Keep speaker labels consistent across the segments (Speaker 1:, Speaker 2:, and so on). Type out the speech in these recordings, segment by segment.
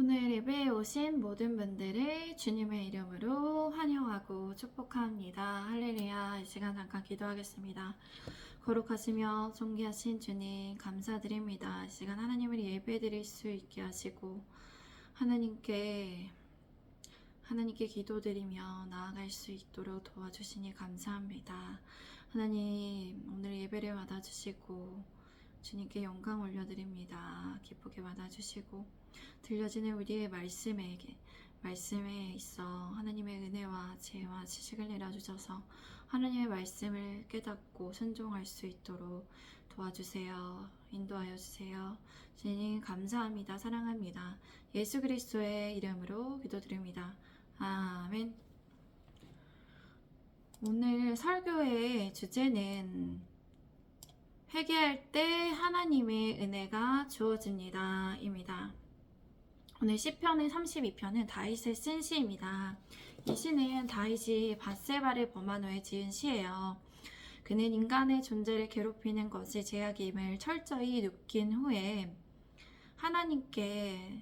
Speaker 1: 오늘 예배에 오신 모든 분들을 주님의 이름으로 환영하고 축복합니다. 할렐루야. 이 시간 잠깐 기도하겠습니다. 거룩하시며 존귀하신 주님 감사드립니다. 이 시간 하나님을 예배드릴 수 있게 하시고 하나님께 기도드리며 나아갈 수 있도록 도와주시니 감사합니다. 하나님 오늘 예배를 받아주시고 주님께 영광 올려드립니다. 기쁘게 받아주시고 들려지는 우리의 말씀에 있어 하나님의 은혜와 지혜와 지식을 내려주셔서 하나님의 말씀을 깨닫고 순종할 수 있도록 도와주세요. 인도하여 주세요. 주님 감사합니다. 사랑합니다. 예수 그리스도의 이름으로 기도드립니다. 아멘. 오늘 설교의 주제는 회개할 때 하나님의 은혜가 주어집니다 입니다. 오늘 시편의 32편은 다윗의 쓴 시입니다. 이 시는 다윗이 밧세바를 범한 후에 지은 시예요. 그는 인간의 존재를 괴롭히는 것이 죄악임을 철저히 느낀 후에 하나님께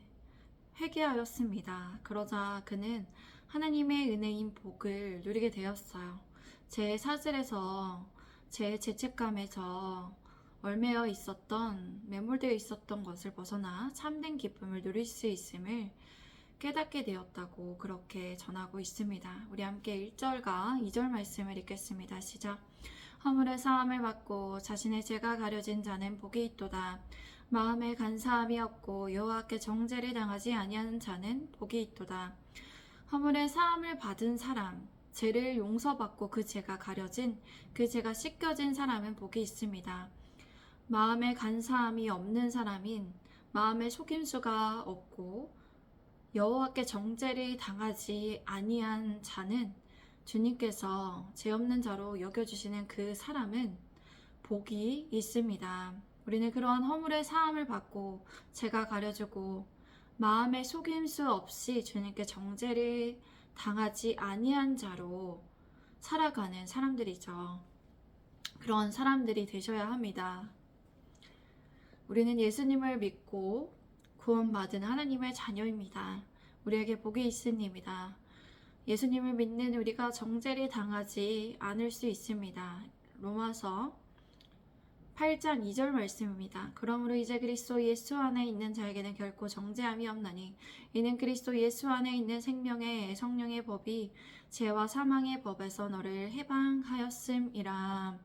Speaker 1: 회개하였습니다. 그러자 그는 하나님의 은혜인 복을 누리게 되었어요. 제 사슬에서 제 죄책감에서 매몰되어 있었던 것을 벗어나 참된 기쁨을 누릴 수 있음을 깨닫게 되었다고 그렇게 전하고 있습니다. 우리 함께 1절과 2절 말씀을 읽겠습니다. 시작. 허물의 사함을 받고 자신의 죄가 가려진 자는 복이 있도다. 마음에 간사함이 없고 여호와께 정죄를 당하지 아니하는 자는 복이 있도다. 허물의 사함을 받은 사람, 죄를 용서받고 그 죄가 가려진, 그 죄가 씻겨진 사람은 복이 있습니다. 마음에 간사함이 없는 사람인, 마음에 속임수가 없고 여호와께 정죄를 당하지 아니한 자는 주님께서 죄 없는 자로 여겨주시는 그 사람은 복이 있습니다. 우리는 그러한 허물의 사함을 받고 죄가 가려지고 마음에 속임수 없이 주님께 정죄를 당하지 아니한 자로 살아가는 사람들이죠. 그런 사람들이 되셔야 합니다. 우리는 예수님을 믿고 구원받은 하나님의 자녀입니다. 우리에게 복이 있습니다. 예수님을 믿는 우리가 정죄를 당하지 않을 수 있습니다. 로마서 8장 2절 말씀입니다. 그러므로 이제 그리스도 예수 안에 있는 자에게는 결코 정죄함이 없나니 이는 그리스도 예수 안에 있는 생명의 성령의 법이 죄와 사망의 법에서 너를 해방하였음이라.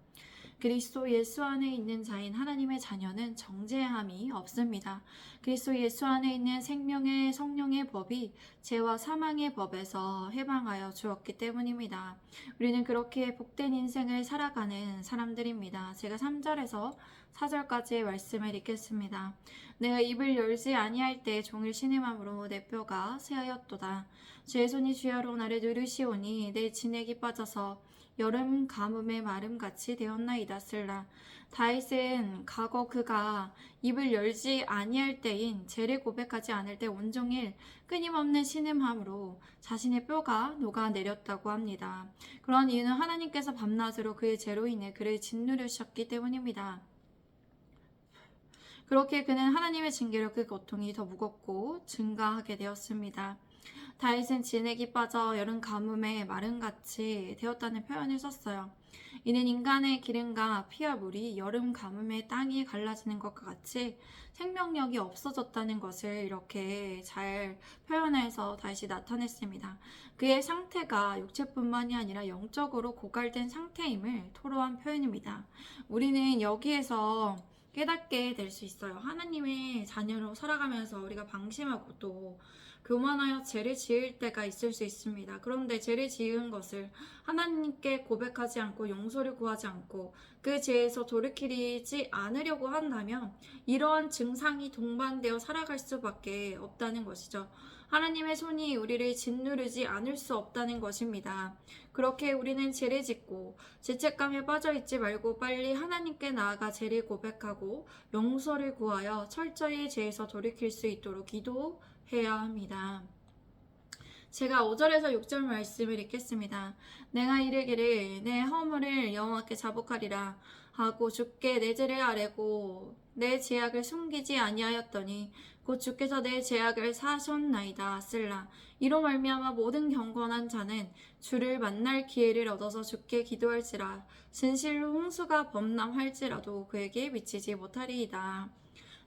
Speaker 1: 그리스도 예수 안에 있는 자인 하나님의 자녀는 정죄함이 없습니다. 그리스도 예수 안에 있는 생명의 성령의 법이 죄와 사망의 법에서 해방하여 주었기 때문입니다. 우리는 그렇게 복된 인생을 살아가는 사람들입니다. 제가 3절에서 4절까지의 말씀을 읽겠습니다. 내가 입을 열지 아니할 때 종일 신음함으로 내 뼈가 쇠하였도다. 주의 손이 주야로 나를 누르시오니 내 진액이 빠져서 여름 가뭄의 마름같이 되었나이다. 쓸라. 다윗은 과거 그가 입을 열지 아니할 때인 죄를 고백하지 않을 때 온종일 끊임없는 신음함으로 자신의 뼈가 녹아내렸다고 합니다. 그런 이유는 하나님께서 밤낮으로 그의 죄로 인해 그를 짓누르셨기 때문입니다. 그렇게 그는 하나님의 징계로 그 고통이 더 무겁고 증가하게 되었습니다. 다윗은 진액이 빠져 여름 가뭄에 마름같이 되었다는 표현을 썼어요. 이는 인간의 기름과 피와 물이 여름 가뭄에 땅이 갈라지는 것과 같이 생명력이 없어졌다는 것을 이렇게 잘 표현해서 다시 나타냈습니다. 그의 상태가 육체뿐만이 아니라 영적으로 고갈된 상태임을 토로한 표현입니다. 우리는 여기에서 깨닫게 될 수 있어요. 하나님의 자녀로 살아가면서 우리가 방심하고 또 교만하여 죄를 지을 때가 있을 수 있습니다. 그런데 죄를 지은 것을 하나님께 고백하지 않고 용서를 구하지 않고 그 죄에서 돌이키지 않으려고 한다면 이러한 증상이 동반되어 살아갈 수밖에 없다는 것이죠. 하나님의 손이 우리를 짓누르지 않을 수 없다는 것입니다. 그렇게 우리는 죄를 짓고 죄책감에 빠져있지 말고 빨리 하나님께 나아가 죄를 고백하고 용서를 구하여 철저히 죄에서 돌이킬 수 있도록 기도해야 합니다. 제가 5절에서 6절 말씀을 읽겠습니다. 내가 이르기를 내 허물을 여호와께 자복하리라 하고 주께 내 죄를 아뢰고 내 죄악을 숨기지 아니하였더니 곧 주께서 내 죄악을 사하셨나이다. 쓸라. 이로 말미암아 모든 경건한 자는 주를 만날 기회를 얻어서 주께 기도할지라. 진실로 홍수가 범람할지라도 그에게 미치지 못하리이다.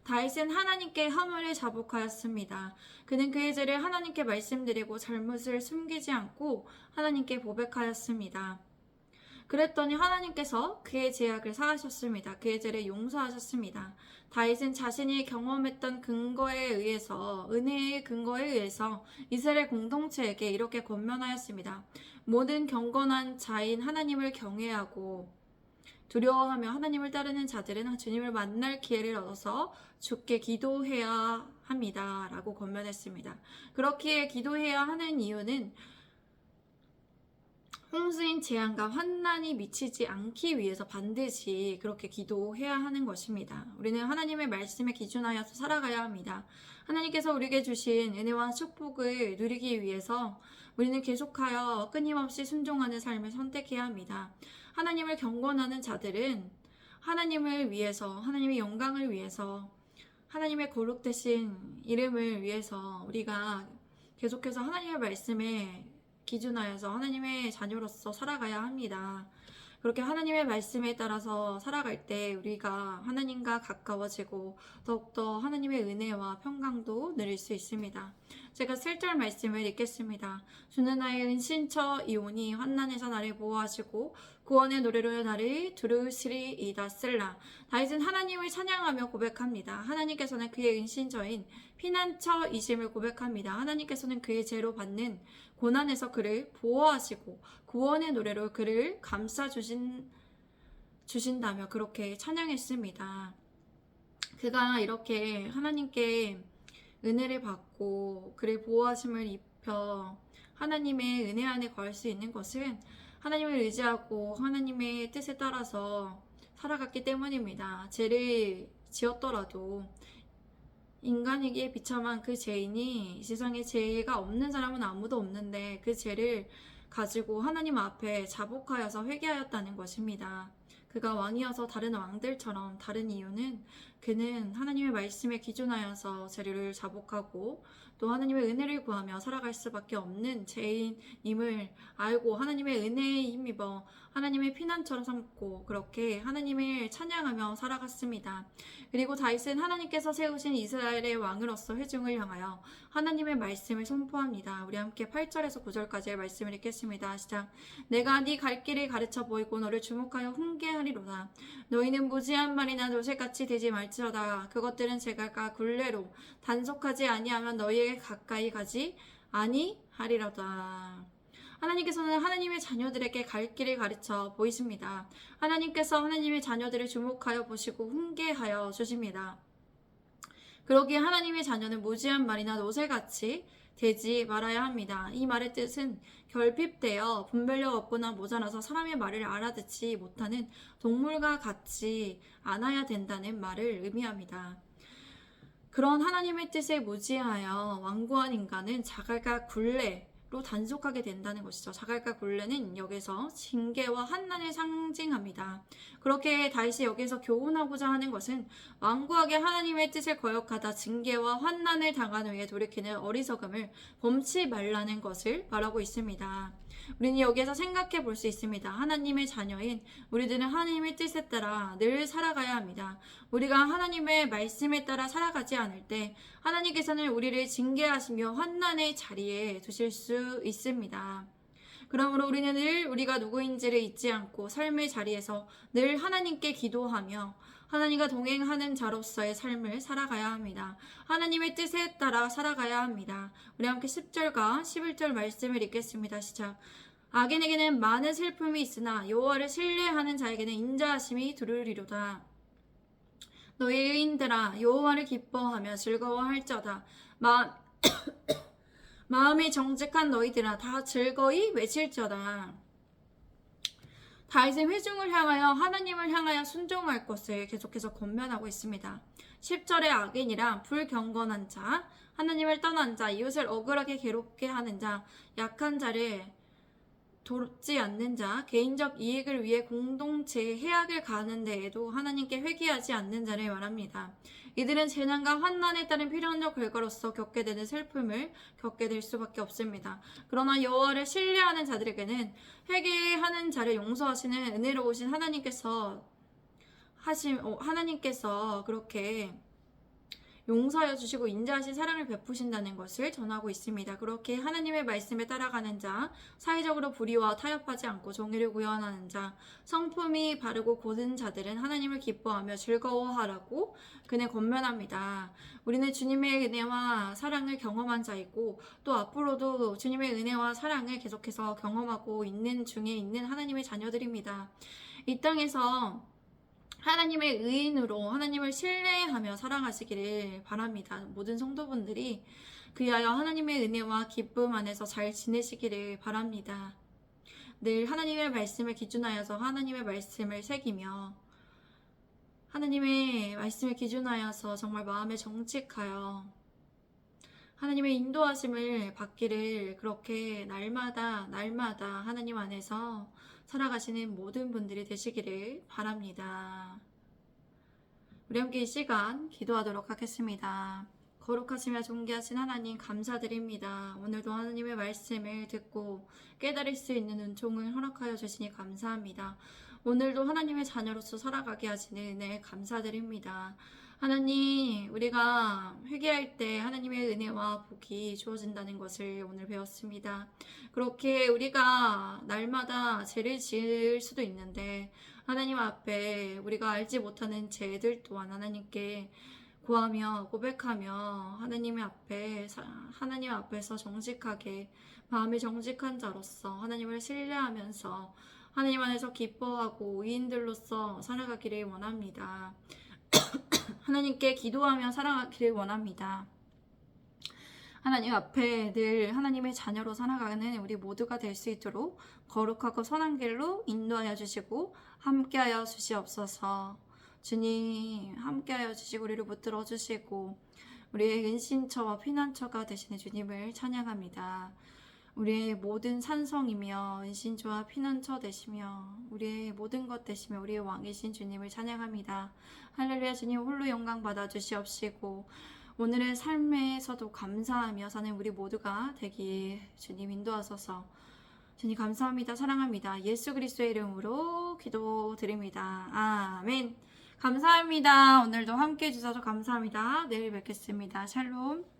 Speaker 1: 다윗은 하나님께 허물을 자복하였습니다. 그는 그의 죄를 하나님께 말씀드리고 잘못을 숨기지 않고 하나님께 고백하였습니다. 그랬더니 하나님께서 그의 죄악을 사하셨습니다. 그의 죄를 용서하셨습니다. 다윗은 자신이 경험했던 근거에 의해서, 은혜의 근거에 의해서 이스라엘 공동체에게 이렇게 권면하였습니다. 모든 경건한 자인 하나님을 경외하고 두려워하며 하나님을 따르는 자들은 주님을 만날 기회를 얻어서 주께 기도해야 합니다. 라고 권면했습니다. 그렇기에 기도해야 하는 이유는 홍수인 재앙과 환난이 미치지 않기 위해서 반드시 그렇게 기도해야 하는 것입니다. 우리는 하나님의 말씀에 기준하여서 살아가야 합니다. 하나님께서 우리에게 주신 은혜와 축복을 누리기 위해서 우리는 계속하여 끊임없이 순종하는 삶을 선택해야 합니다. 하나님을 경건하는 자들은 하나님을 위해서, 하나님의 영광을 위해서, 하나님의 거룩되신 이름을 위해서 우리가 계속해서 하나님의 말씀에 기준하여서 하나님의 자녀로서 살아가야 합니다. 그렇게 하나님의 말씀에 따라서 살아갈 때 우리가 하나님과 가까워지고 더욱더 하나님의 은혜와 평강도 누릴 수 있습니다. 제가 7절 말씀을 읽겠습니다. 주는 나의 은신처이오니 환난에서 나를 보호하시고 구원의 노래로 나를 두루시리이다. 쓸라. 다윗은 하나님을 찬양하며 고백합니다. 하나님께서는 그의 은신처인 피난처이심을 고백합니다. 하나님께서는 그의 죄로 받는 고난에서 그를 보호하시고 구원의 노래로 그를 감싸 주신다며 그렇게 찬양했습니다. 그가 이렇게 하나님께 은혜를 받고 그를 보호하심을 입혀 하나님의 은혜 안에 거할 수 있는 것은 하나님을 의지하고 하나님의 뜻에 따라서 살아갔기 때문입니다. 죄를 지었더라도 인간이기에 비참한 그 죄인이 이 세상에 죄가 없는 사람은 아무도 없는데 그 죄를 가지고 하나님 앞에 자복하여서 회개하였다는 것입니다. 그가 왕이어서 다른 왕들처럼 다른 이유는 그는 하나님의 말씀에 기준하여서 죄를 자복하고 또 하나님의 은혜를 구하며 살아갈 수밖에 없는 죄인임을 알고 하나님의 은혜에 힘입어 하나님의 피난처로 삼고 그렇게 하나님을 찬양하며 살아갔습니다. 그리고 다윗은 하나님께서 세우신 이스라엘의 왕으로서 회중을 향하여 하나님의 말씀을 선포합니다. 우리 함께 8절에서 9절까지의 말씀을 읽겠습니다. 시작. 내가 네 갈 길을 가르쳐 보이고 너를 주목하여 훈계하리로다. 너희는 무지한 말이나 노새같이 되지 말지어다. 그것들은 제갈과 굴레로 단속하지 아니하면 너희에게 가까이 가지 아니하리로다. 하나님께서는 하나님의 자녀들에게 갈 길을 가르쳐 보이십니다. 하나님께서 하나님의 자녀들을 주목하여 보시고 훈계하여 주십니다. 그러기에 하나님의 자녀는 무지한 말이나 노새같이 되지 말아야 합니다. 이 말의 뜻은 결핍되어 분별력 없거나 모자라서 사람의 말을 알아듣지 못하는 동물과 같지 않아야 된다는 말을 의미합니다. 그런 하나님의 뜻에 무지하여 완고한 인간은 자갈과 굴레로 단속하게 된다는 것이죠. 자갈과 굴레는 여기서 징계와 환난을 상징합니다. 그렇게 다윗이 여기서 교훈하고자 하는 것은 완고하게 하나님의 뜻을 거역하다 징계와 환난을 당한 후에 돌이키는 어리석음을 범치 말라는 것을 말하고 있습니다. 우리는 여기에서 생각해 볼 수 있습니다. 하나님의 자녀인 우리들은 하나님의 뜻에 따라 늘 살아가야 합니다. 우리가 하나님의 말씀에 따라 살아가지 않을 때 하나님께서는 우리를 징계하시며 환난의 자리에 두실 수 있습니다. 그러므로 우리는 늘 우리가 누구인지를 잊지 않고 삶의 자리에서 늘 하나님께 기도하며 하나님과 동행하는 자로서의 삶을 살아가야 합니다. 하나님의 뜻에 따라 살아가야 합니다. 우리 함께 10절과 11절 말씀을 읽겠습니다. 시작. 악인에게는 많은 슬픔이 있으나 여호와를 신뢰하는 자에게는 인자하심이 두루리로다. 너희 의인들아 여호와를 기뻐하며 즐거워할저다. 마음이 정직한 너희들아 다 즐거이 외칠저다. 다윗은 회중을 향하여 하나님을 향하여 순종할 것을 계속해서 권면하고 있습니다. 10절의 악인이란 불경건한 자, 하나님을 떠난 자, 이웃을 억울하게 괴롭게 하는 자, 약한 자를 돕지 않는 자, 개인적 이익을 위해 공동체의 해악을 가하는 데에도 하나님께 회개하지 않는 자를 말합니다. 이들은 재난과 환난에 따른 필연적 결과로서 겪게 되는 슬픔을 겪게 될 수밖에 없습니다. 그러나 여호와를 신뢰하는 자들에게는 회개하는 자를 용서하시는 은혜로우신 하나님께서 그렇게 용서하여 주시고 인자하신 사랑을 베푸신다는 것을 전하고 있습니다. 그렇게 하나님의 말씀에 따라가는 자, 사회적으로 불의와 타협하지 않고 정의를 구현하는 자, 성품이 바르고 고든 자들은 하나님을 기뻐하며 즐거워하라고 그네 권면합니다. 우리는 주님의 은혜와 사랑을 경험한 자이고 또 앞으로도 주님의 은혜와 사랑을 계속해서 경험하고 있는 중에 있는 하나님의 자녀들입니다. 이 땅에서 하나님의 의인으로 하나님을 신뢰하며 살아가시기를 바랍니다. 모든 성도분들이 그리하여 하나님의 은혜와 기쁨 안에서 잘 지내시기를 바랍니다. 늘 하나님의 말씀을 기준하여서 하나님의 말씀을 새기며 하나님의 말씀을 기준하여서 정말 마음에 정직하여 하나님의 인도하심을 받기를 그렇게 날마다 하나님 안에서 살아가시는 모든 분들이 되시기를 바랍니다. 우리 함께 이 시간 기도하도록 하겠습니다. 거룩하시며 존귀하신 하나님 감사드립니다. 오늘도 하나님의 말씀을 듣고 깨달을 수 있는 은총을 허락하여 주시니 감사합니다. 오늘도 하나님의 자녀로서 살아가게 하시는 은혜 감사드립니다. 하나님, 우리가 회개할 때 하나님의 은혜와 복이 주어진다는 것을 오늘 배웠습니다. 그렇게 우리가 날마다 죄를 지을 수도 있는데 하나님 앞에 우리가 알지 못하는 죄들 또한 하나님께 구하며 고백하며 하나님 앞에서 정직하게 마음이 정직한 자로서 하나님을 신뢰하면서 하나님 안에서 기뻐하고 의인들로서 살아가기를 원합니다. 하나님께 기도하며 살아가기를 원합니다. 하나님 앞에 늘 하나님의 자녀로 살아가는 우리 모두가 될 수 있도록 거룩하고 선한 길로 인도하여 주시고 함께하여 주시옵소서. 주님 함께하여 주시고 우리를 붙들어 주시고 우리의 은신처와 피난처가 되시는 주님을 찬양합니다. 우리의 모든 산성이며 은신처와 피난처 되시며 우리의 모든 것 되시며 우리의 왕이신 주님을 찬양합니다. 할렐루야. 주님 홀로 영광 받아 주시옵시고 오늘의 삶에서도 감사하며 사는 우리 모두가 되기에 주님 인도하소서. 주님 감사합니다. 사랑합니다. 예수 그리스도의 이름으로 기도드립니다. 아멘. 감사합니다. 오늘도 함께 해주셔서 감사합니다. 내일 뵙겠습니다. 샬롬.